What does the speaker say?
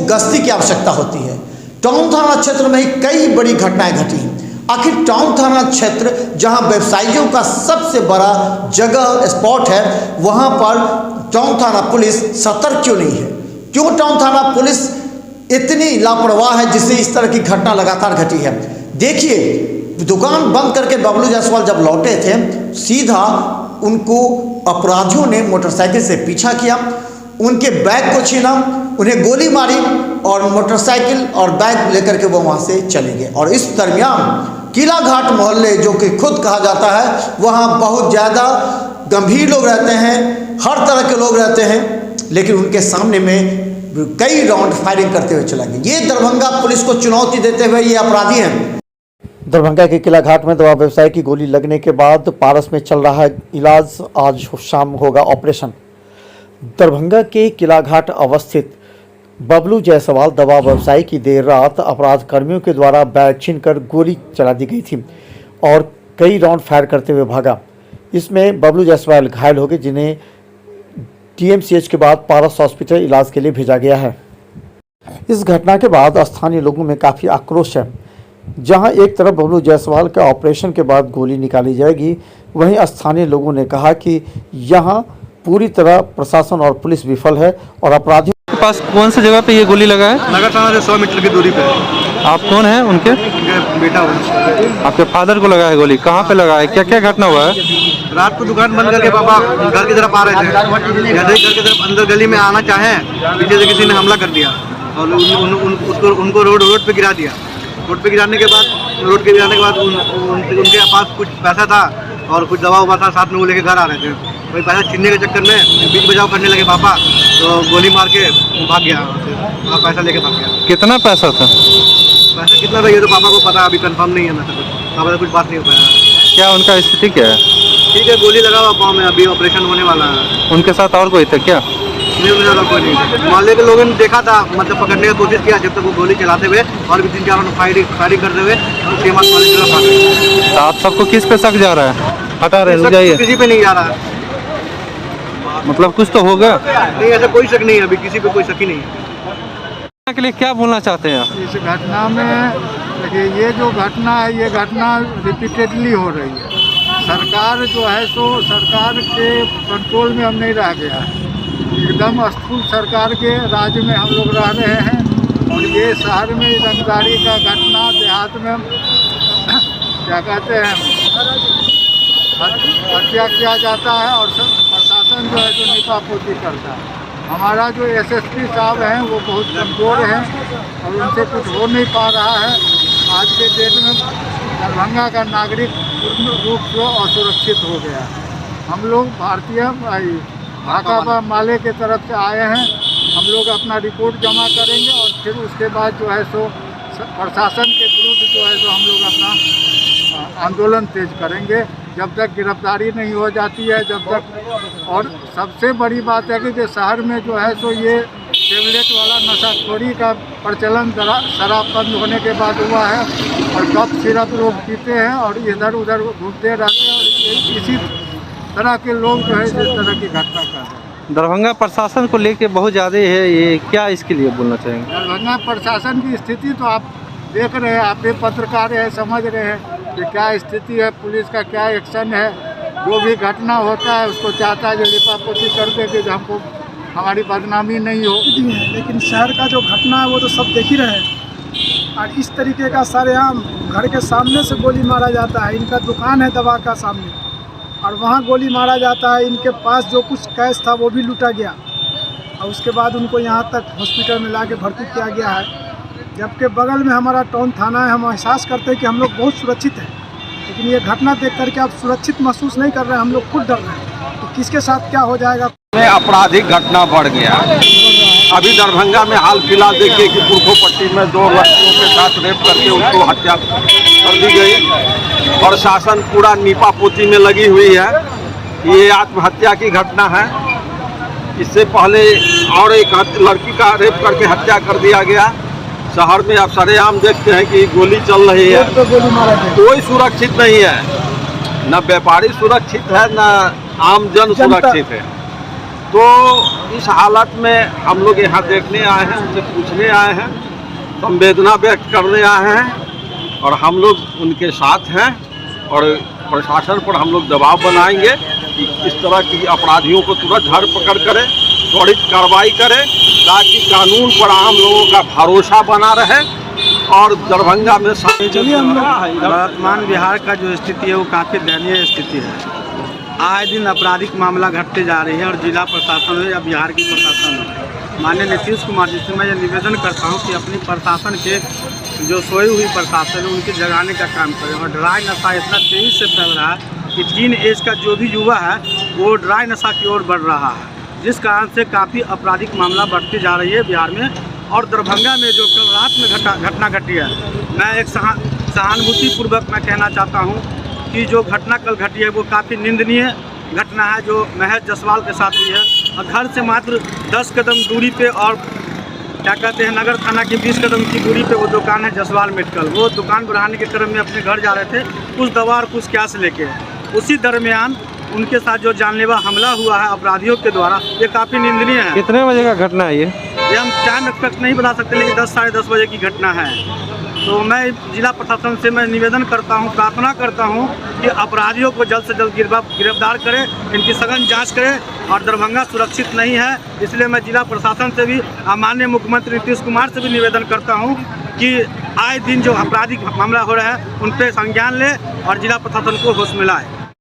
गश्ती की आवश्यकता होती है। टाउन थाना क्षेत्र में ही कई बड़ी घटनाएं घटी। आखिर टाउन थाना क्षेत्र जहां व्यवसायियों का सबसे बड़ा जगह स्पॉट है, वहां पर टाउन थाना पुलिस सतर्क क्यों नहीं है? क्यों टाउन थाना पुलिस इतनी लापरवाह है जिससे इस तरह की घटना लगातार घटी है? देखिए, दुकान बंद करके बबलू जायसवाल जब लौटे थे, सीधा उनको अपराधियों ने मोटरसाइकिल से पीछा किया, उनके बैग को छीना, उन्हें गोली मारी और मोटरसाइकिल और बैग लेकर के वो वहाँ से चले गए। और इस दरमियान किला घाट मोहल्ले, जो कि खुद कहा जाता है, वहाँ बहुत ज़्यादा गंभीर लोग रहते हैं, हर तरह के लोग रहते हैं, लेकिन उनके सामने में कई राउंड फायरिंग करते हुए चला गया। ये दरभंगा पुलिस को चुनौती देते हुए ये अपराधी हैं। दरभंगा के किला घाट में दवा व्यवसायी की गोली लगने के बाद पारस में चल रहा है इलाज, आज शाम होगा ऑपरेशन। दरभंगा के किला घाट अवस्थित बबलू जायसवाल दवा व्यवसायी की देर रात अपराध कर्मियों के द्वारा बैग छीनकर गोली चला दी गई थी और कई राउंड फायर करते हुए भागा। इसमें बबलू जायसवाल घायल हो गए, जिन्हें टीएमसीएच के बाद पारस हॉस्पिटल इलाज के लिए भेजा गया है। इस घटना के बाद स्थानीय लोगों में काफ़ी आक्रोश है। जहां एक तरफ बबलू जायसवाल का ऑपरेशन के बाद गोली निकाली जाएगी, वहीं स्थानीय लोगों ने कहा कि यहां पूरी तरह प्रशासन और पुलिस विफल है और अपराधियों के पास कौन सी जगह पे ये गोली लगा है? नगर थाना से 100 मीटर की दूरी पे। आप कौन हैं उनके? बेटा हूँ। आपके फादर को लगा है गोली? कहाँ पे लगा है? क्या क्या घटना हुआ है? रात को दुकान बंद करके पापा घर की तरफ आ रहे थे, जैसे ही घर की तरफ अंदर गली में आना चाहे, पीछे से किसी ने हमला कर दिया और उनको रोड पे गिरा दिया। रोड पे गिराने के बाद उनके पास कुछ पैसा था और कुछ दवा उवा था, साथ में वो लेके घर आ रहे थे। वही पैसा छीनने के चक्कर में बीच बचाव करने लगे पापा, तो गोली मार के भाग गया, पैसा लेके भाग गया। कितना पैसा था? पैसा कितना था ये तो पापा को पता, अभी कंफर्म नहीं है, मैं पापा से कुछ बात नहीं हो पाया। क्या उनका स्थिति क्या है? ठीक है, गोली लगा हुआ पाँव में, अभी ऑपरेशन होने वाला है। उनके साथ और कोई था क्या? कोई नहीं। मोहल्ले के लोगों ने देखा था, मतलब पकड़ने की कोशिश किया, जब तक वो गोली चलाते हुए और भी 3-4 राउंड फायरिंग करते हुए तो आप सबको किस पे शक जा रहा है? हटा रहे जाइए, किसी पे नहीं जा रहा है। मतलब कुछ तो होगा नहीं, ऐसा कोई शक नहीं है, अभी किसी पे कोई शक ही नहीं है। के लिए क्या बोलना चाहते हैं आप? इस घटना में देखिए, ये जो घटना है, ये घटना रिपीटेडली हो रही है। सरकार जो है सो सरकार के कंट्रोल में हम नहीं रह गया है, एकदम स्थूल सरकार के राज्य में हम लोग रह रहे हैं। और ये शहर में रंगदारी का घटना, देहात में क्या कहते हैं, हत्या किया जाता है और प्रशासन जो है जो नीपापोती करता है। हमारा जो एसएसपी साहब हैं वो बहुत कमज़ोर हैं और उनसे कुछ हो नहीं पा रहा है। आज के डेट में दरभंगा का नागरिक पूर्ण रूप से असुरक्षित हो गया। हम लोग भारतीय भाका माले के तरफ से आए हैं, हम लोग अपना रिपोर्ट जमा करेंगे और फिर उसके बाद जो है सो प्रशासन के विरुद्ध जो है सो हम लोग अपना आंदोलन तेज करेंगे जब तक गिरफ्तारी नहीं हो जाती है, जब तक। और सबसे बड़ी बात है कि जो शहर में जो है सो ये टेबलेट वाला नशाखोरी का प्रचलन शराब बंद होने के बाद हुआ है और कफ सिरप लोग पीते हैं और इधर उधर घूमते रहते हैं और इसी तरह के लोग जो है इस तरह की घटना कर रहे हैं। दरभंगा प्रशासन को लेके बहुत ज़्यादा है, ये क्या इसके लिए बोलना चाहेंगे? दरभंगा प्रशासन की स्थिति तो आप देख रहे हैं, आप भी पत्रकार हैं, समझ रहे हैं कि क्या स्थिति है, पुलिस का क्या एक्शन है। जो भी घटना होता है उसको चाहता है जो लिपापोती कर दे कि हमको हमारी बदनामी नहीं हो। लेकिन शहर का जो घटना है वो तो सब देख ही रहे हैं और इस तरीके का सरेआम घर के सामने से गोली मारा जाता है। इनका दुकान है दवा का सामने और वहाँ गोली मारा जाता है। इनके पास जो कुछ कैश था वो भी लूटा गया और उसके बाद उनको यहाँ तक हॉस्पिटल में ला के भर्ती किया गया है। जबकि बगल में हमारा टाउन थाना है, हम एहसास करते हैं कि हम लोग बहुत सुरक्षित हैं, लेकिन ये घटना देख करके आप सुरक्षित महसूस नहीं कर रहे हैं, हम लोग खुद डर रहे हैं कि किसके साथ क्या हो जाएगा। आपराधिक घटना बढ़ गया। अभी दरभंगा में हाल फिलहाल देखिए कि पुरखोपट्टी में 2 लड़कियों के साथ रेप करके उनको हत्या कर दी गई। प्रशासन पूरा नीपापोती में लगी हुई है। ये आत्महत्या की घटना है। इससे पहले और एक लड़की का रेप करके हत्या कर दिया गया। शहर में आप सरेआम देखते हैं कि गोली चल रही है, कोई सुरक्षित नहीं है, न व्यापारी सुरक्षित है, न आम जन सुरक्षित है। तो इस हालत में हम लोग यहाँ देखने आए हैं, उनसे पूछने आए हैं, संवेदना व्यक्त करने आए हैं और हम लोग उनके साथ हैं और प्रशासन पर हम लोग दबाव बनाएंगे कि इस तरह की अपराधियों को तुरंत धर पकड़ करे, त्वरित कार्रवाई करे ताकि कानून पर आम लोगों का भरोसा बना रहे और दरभंगा में वर्तमान बिहार का जो स्थिति है वो काफ़ी दयनीय स्थिति है। आए दिन आपराधिक मामला घटते जा रहे हैं और जिला प्रशासन है या बिहार की प्रशासन है, माननीय नीतीश कुमार जी से मैं ये निवेदन करता हूँ कि अपनी प्रशासन के जो सोई हुई प्रशासन है उनके जगाने का काम करें। और ड्राई नशा इतना तेज़ी से फैल रहा है कि टीन एज का जो भी युवा है वो ड्राई नशा की ओर बढ़ रहा है, जिस कारण से काफ़ी आपराधिक मामला बढ़ती जा रही है बिहार में। और दरभंगा में जो कल रात में घटना घटी है, मैं एक सहानुभूतिपूर्वक मैं कहना चाहता हूँ कि जो घटना कल घटी है वो काफ़ी निंदनीय घटना है जो महेश जसवाल के साथ हुई है। और घर से मात्र 10 कदम दूरी पे और क्या कहते हैं नगर थाना की 20 कदम की दूरी पे वो दुकान है जसवाल मेडिकल। वो दुकान बढ़ाने के क्रम में अपने घर जा रहे थे कुछ दवा और कुछ कैश लेके, उसी दरमियान उनके साथ जो जानलेवा हमला हुआ है अपराधियों के द्वारा, ये काफ़ी निंदनीय है। कितने बजे का घटना है ये हम टाइम एक्सपेक्ट नहीं बता सकते, लेकिन 10 साढ़े 10 बजे की घटना है। तो मैं जिला प्रशासन से मैं निवेदन करता हूं, प्रार्थना करता हूं कि अपराधियों को जल्द से जल्द गिरफ्तार करें, इनकी सघन जांच करें। और दरभंगा सुरक्षित नहीं है, इसलिए मैं जिला प्रशासन से भी माननीय मुख्यमंत्री नीतीश कुमार से भी निवेदन करता हूं कि आए दिन जो आपराधिक मामला हो रहा है उन पर संज्ञान ले और जिला प्रशासन को होश मिलाए।